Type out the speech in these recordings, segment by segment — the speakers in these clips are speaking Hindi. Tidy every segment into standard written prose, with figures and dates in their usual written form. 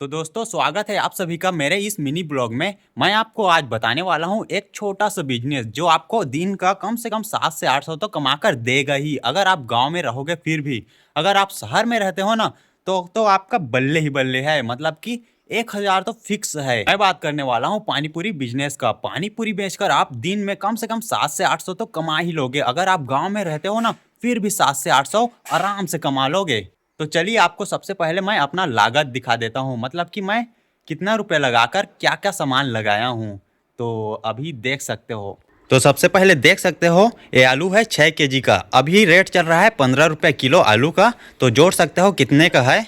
तो दोस्तों स्वागत है आप सभी का मेरे इस मिनी ब्लॉग में। मैं आपको आज बताने वाला हूँ एक छोटा सा बिजनेस जो आपको दिन का कम से कम 7 से 8 सौ तो कमा कर देगा ही, अगर आप गांव में रहोगे। फिर भी अगर आप शहर में रहते हो ना तो आपका बल्ले ही बल्ले है, मतलब कि 1,000 तो फिक्स है। मैं बात करने वाला हूँ पानीपुरी बिजनेस का। पानीपुरी बेचकर आप दिन में कम से कम 7 से 8 सौ तो कमा ही लोगे। अगर आप गाँव में रहते हो ना फिर भी 7 से 8 सौ आराम से कमा लोगे। तो चलिए आपको सबसे पहले मैं अपना लागत दिखा देता हूँ, मतलब कि मैं कितना रुपए लगाकर क्या क्या सामान लगाया हूँ। तो अभी देख सकते हो। तो सबसे पहले देख सकते हो ये आलू है 6 kg का। अभी रेट चल रहा है 15 रुपये किलो आलू का। तो जोड़ सकते हो कितने का है।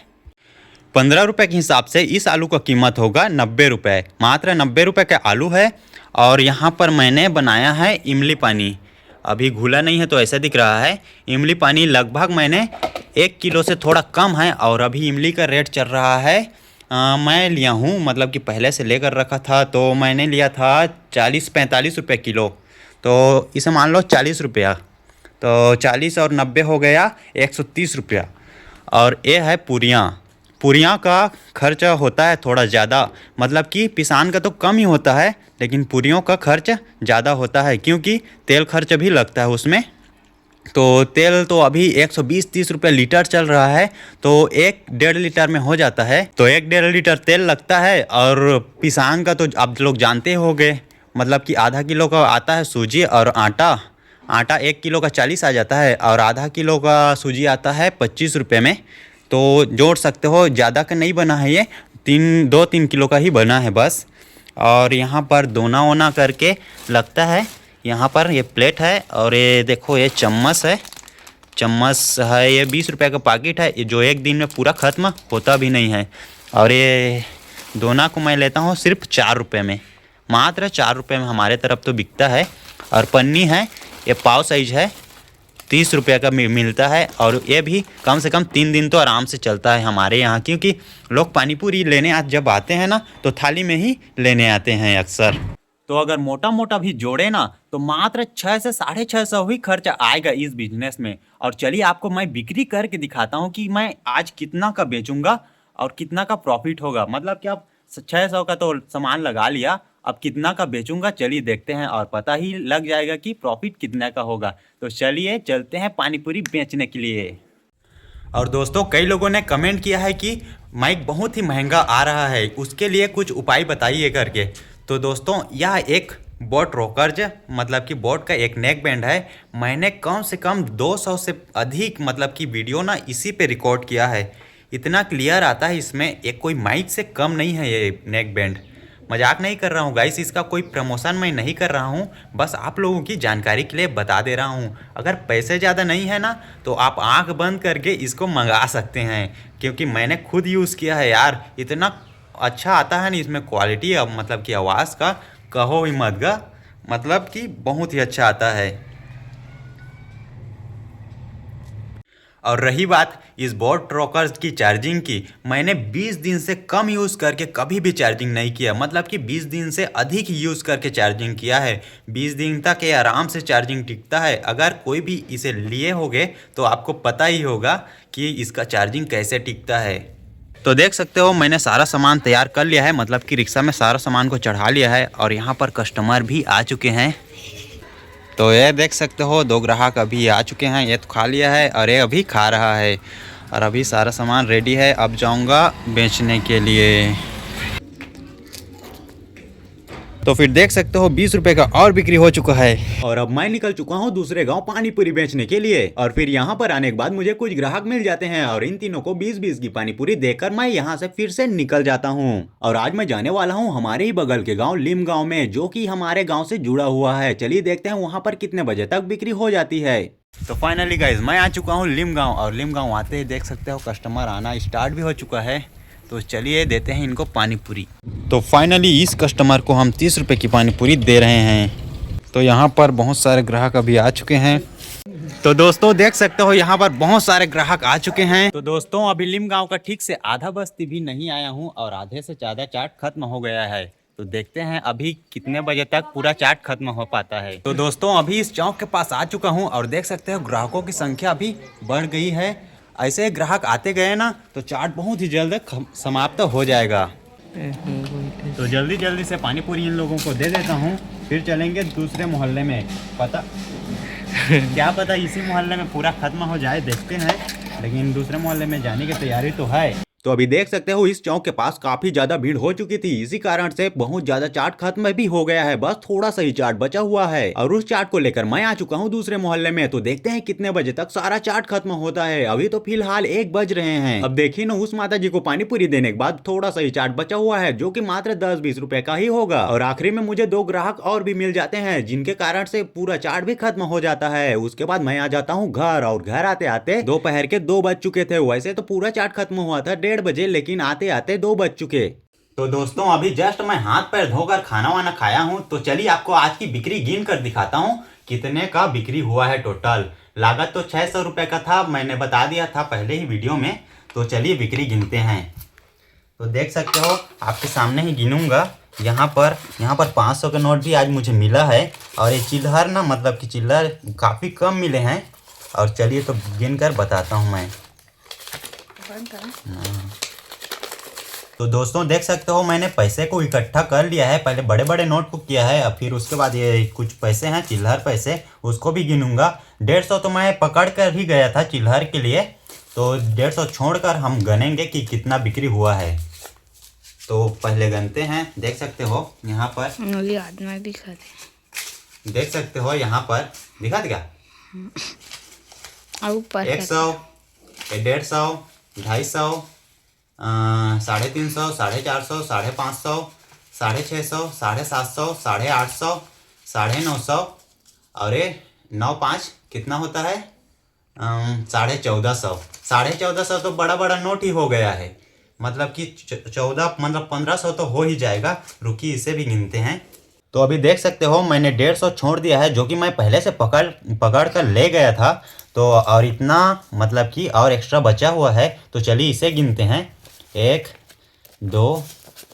15 रुपये के हिसाब से इस आलू का कीमत होगा 90 रुपये। मात्र 90 रुपये का आलू है। और यहाँ पर मैंने बनाया है इमली पानी। अभी घुला नहीं है तो ऐसा दिख रहा है। इमली पानी लगभग मैंने 1 किलो से थोड़ा कम है। और अभी इमली का रेट चल रहा है मैं लिया हूँ, मतलब कि पहले से लेकर रखा था तो मैंने लिया था 40-45 रुपये किलो। तो इसे मान लो 40 रुपया। तो 40 और 90 हो गया 130 रुपया। और ये है पूरियाँ। पूरियाँ का खर्च होता है थोड़ा ज़्यादा, मतलब कि पिसान का तो कम ही होता है लेकिन पूरियों का खर्च ज़्यादा होता है क्योंकि तेल खर्च भी लगता है उसमें। तो तेल तो अभी 120-130 रुपये लीटर चल रहा है। तो 1-1.5 लीटर में हो जाता है। तो 1-1.5 लीटर तेल लगता है। और पिसान का तो आप लोग जानते होंगे, मतलब कि आधा किलो का आता है सूजी और आटा। आटा 1 किलो का 40 आ जाता है और आधा किलो का सूजी आता है 25 रुपये में। तो जोड़ सकते हो, ज़्यादा का नहीं बना है ये, 2-3 किलो का ही बना है बस। और यहाँ पर दोना वोना करके लगता है। यहाँ पर ये प्लेट है और ये देखो ये चम्मच है। चम्मच है, ये 20 रुपये का पैकेट है, ये जो एक दिन में पूरा ख़त्म होता भी नहीं है। और ये दोना को मैं लेता हूँ सिर्फ 4 रुपये में। मात्र 4 रुपये में हमारे तरफ तो बिकता है। और पन्नी है, ये पाव साइज है, 30 रुपये का मिलता है। और ये भी कम से कम 3 दिन तो आराम से चलता है हमारे यहाँ, क्योंकि लोग पानीपुरी लेने जब आते हैं ना तो थाली में ही लेने आते हैं अक्सर। तो अगर मोटा मोटा भी जोड़े ना तो मात्र 6 से 650 ही खर्चा आएगा इस बिजनेस में। और चलिए आपको मैं बिक्री करके दिखाता हूँ कि मैं आज कितना का बेचूंगा और कितना का प्रॉफिट होगा। मतलब कि अब 600 का तो सामान लगा लिया, अब कितना का बेचूंगा चलिए देखते हैं और पता ही लग जाएगा कि प्रॉफिट कितना का होगा। तो चलिए चलते हैं पानीपुरी बेचने के लिए। और दोस्तों कई लोगों ने कमेंट किया है कि माइक बहुत ही महंगा आ रहा है, उसके लिए कुछ उपाय बताइए करके। तो दोस्तों यह एक बोट रोकर्ज, मतलब कि बोट का एक नेक बैंड है। मैंने कम से कम 200 से अधिक मतलब कि वीडियो ना इसी पे रिकॉर्ड किया है। इतना क्लियर आता है इसमें, एक कोई माइक से कम नहीं है ये नेक बैंड। मजाक नहीं कर रहा हूँ गाइस, इसका कोई प्रमोशन मैं नहीं कर रहा हूँ, बस आप लोगों की जानकारी के लिए बता दे रहा हूँ। अगर पैसे ज़्यादा नहीं है ना तो आप आंख बंद करके इसको मंगा सकते हैं, क्योंकि मैंने खुद यूज़ किया है यार। इतना अच्छा आता है ना इसमें क्वालिटी, अब मतलब कि आवाज़ का कहो ही मत गा, मतलब कि बहुत ही अच्छा आता है। और रही बात इस बोट रॉकर्स की चार्जिंग की, मैंने 20 दिन से कम यूज़ करके कभी भी चार्जिंग नहीं किया, मतलब कि 20 दिन से अधिक यूज़ करके चार्जिंग किया है। 20 दिन तक ये आराम से चार्जिंग टिकता है। अगर कोई भी इसे लिए होगे तो आपको पता ही होगा कि इसका चार्जिंग कैसे टिकता है। तो देख सकते हो मैंने सारा सामान तैयार कर लिया है, मतलब कि रिक्शा में सारा सामान को चढ़ा लिया है। और यहाँ पर कस्टमर भी आ चुके हैं। तो ये देख सकते हो 2 ग्राहक अभी आ चुके हैं। ये तो खा लिया है और ये अभी खा रहा है। और अभी सारा सामान रेडी है, अब जाऊंगा बेचने के लिए। तो फिर देख सकते हो 20 रुपये का और बिक्री हो चुका है। और अब मैं निकल चुका हूँ दूसरे गांव पानीपुरी बेचने के लिए। और फिर यहाँ पर आने के बाद मुझे कुछ ग्राहक मिल जाते हैं और इन तीनों को 20-20 की पानीपुरी देकर मैं यहाँ से फिर से निकल जाता हूँ। और आज मैं जाने वाला हूँ हमारे ही बगल के गाँव लिम गाँव में, जो की हमारे गाँव से जुड़ा हुआ है। चलिए देखते हैं वहाँ पर कितने बजे तक बिक्री हो जाती है। तो फाइनली गाइज मैं आ चुका हूँ लिम गाँव। और लिम गाँव आते ही देख सकते हो कस्टमर आना स्टार्ट भी हो चुका है। तो चलिए देते हैं इनको पानीपुरी। तो फाइनली इस कस्टमर को हम 30 रुपये की पानीपुरी दे रहे हैं। तो यहाँ पर बहुत सारे ग्राहक अभी आ चुके हैं। तो दोस्तों देख सकते हो यहाँ पर बहुत सारे ग्राहक आ चुके हैं। तो दोस्तों अभी लिम गांव का ठीक से आधा बस्ती भी नहीं आया हूँ और आधे से ज़्यादा चाट खत्म हो गया है। तो देखते हैं अभी कितने बजे तक पूरा चाट खत्म हो पाता है। तो दोस्तों अभी इस चौक के पास आ चुका हूँ और देख सकते हो ग्राहकों की संख्या अभी बढ़ गई है। ऐसे ग्राहक आते गए ना तो चाट बहुत ही जल्द समाप्त हो जाएगा। तो जल्दी जल्दी से पानी पूरी इन लोगों को दे देता हूँ, फिर चलेंगे दूसरे मोहल्ले में। पता क्या पता इसी मोहल्ले में पूरा खत्म हो जाए, देखते हैं। लेकिन दूसरे मोहल्ले में जाने की तैयारी तो है। तो अभी देख सकते हो इस चौक के पास काफी ज्यादा भीड़ हो चुकी थी, इसी कारण से बहुत ज्यादा चाट खत्म भी हो गया है, बस थोड़ा सा ही चाट बचा हुआ है। और उस चाट को लेकर मैं आ चुका हूँ दूसरे मोहल्ले में। तो देखते हैं कितने बजे तक सारा चाट खत्म होता है। अभी तो फिलहाल 1 बज रहे हैं। अब देखिए ना, उस माता जी को पानी पूरी देने के बाद थोड़ा सा ही चाट बचा हुआ है, जो की मात्र 10-20 रुपए का ही होगा। और आखिरी में मुझे 2 ग्राहक और भी मिल जाते हैं, जिनके कारण से पूरा चाट भी खत्म हो जाता है। उसके बाद मैं आ जाता हूँ घर, और घर आते आते दोपहर के 2 बज चुके थे। वैसे तो पूरा चाट खत्म हुआ था 1:30 बजे, लेकिन आते आते 2 बज चुके। तो दोस्तों अभी जस्ट मैं हाथ पैर धोकर खाना वाना खाया हूँ। तो चलिए आपको आज की बिक्री गिन कर दिखाता हूँ कितने का बिक्री हुआ है टोटल। लागत तो 600 रुपए का था, मैंने बता दिया था पहले ही वीडियो में। तो चलिए बिक्री गिनते हैं। तो देख सकते हो आपके सामने ही गिनूंगा। यहाँ पर 500 के नोट भी आज मुझे मिला है। और ये चिल्लर ना, मतलब कि चिल्लर काफ़ी कम मिले हैं। और चलिए तो गिन कर बताता हूँ मैं। तो दोस्तों देख सकते हो मैंने पैसे को इकट्ठा कर लिया है। पहले बड़े बड़े नोट को किया है, अब फिर उसके बाद ये कुछ पैसे हैं चिल्लर पैसे, उसको भी गिनूंगा। 150 तो मैं पकड़ कर ही गया था चिल्लर के लिए। तो 150 छोड़कर हम गनेंगे कि कितना बिक्री हुआ है। तो पहले गनते हैं। देख सकते हो यहाँ पर दिखा दे। देख सकते हो यहाँ पर दिखा देगा 100, 150, 250, 350, 450, 550, 650, 750, 850, 950 और ये 9×5 कितना होता है 1450। 1450 तो बड़ा बड़ा नोट ही हो गया है। मतलब कि 1500 तो हो ही जाएगा। रुकिए इसे भी गिनते हैं। तो अभी देख सकते हो मैंने 150 छोड़ दिया है, जो कि मैं पहले से पकड़ कर ले गया था। तो और इतना मतलब कि और एक्स्ट्रा बचा हुआ है। तो चलिए इसे गिनते हैं। 1, 2,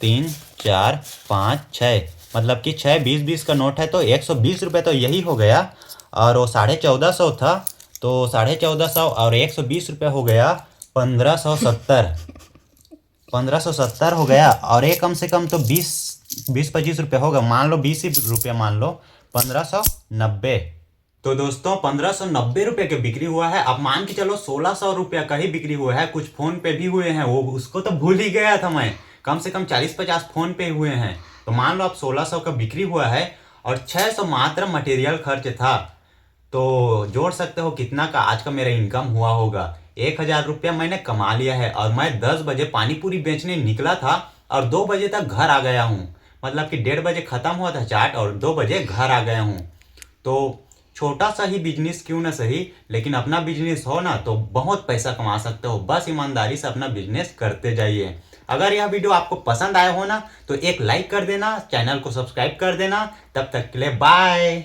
3, 4, 5, 6, मतलब कि 6 20-20 का नोट है, तो 120 रुपये तो यही हो गया। और वो 1450 था, तो 1450 और 120 रुपये हो गया 1570 हो गया। और ये कम से कम तो 20-25 रुपये होगा, मान लो 20 ही रुपये मान लो, 1590। तो दोस्तों 1590 रुपये की बिक्री हुआ है। अब मान के चलो 1600 रुपये का ही बिक्री हुआ है। कुछ फोन पे भी हुए हैं, वो उसको तो भूल ही गया था मैं। कम से कम 40-50 फोन पे हुए हैं। तो मान लो अब 1600 का बिक्री हुआ है और 600 मात्र मटेरियल खर्च था। तो जोड़ सकते हो कितना का आज का मेरा इनकम हुआ होगा। 1000 रुपया मैंने कमा लिया है। और मैं 10 बजे पानी पूरी बेचने निकला था और 2 बजे तक घर आ गया हूँ। मतलब कि 1:30 बजे खत्म हुआ था चाट और 2 बजे घर आ गया हूँ। तो छोटा सा ही बिजनेस क्यों ना सही, लेकिन अपना बिजनेस हो ना तो बहुत पैसा कमा सकते हो। बस ईमानदारी से अपना बिजनेस करते जाइए। अगर यह वीडियो आपको पसंद आया हो ना तो एक लाइक कर देना, चैनल को सब्सक्राइब कर देना। तब तक के लिए बाय।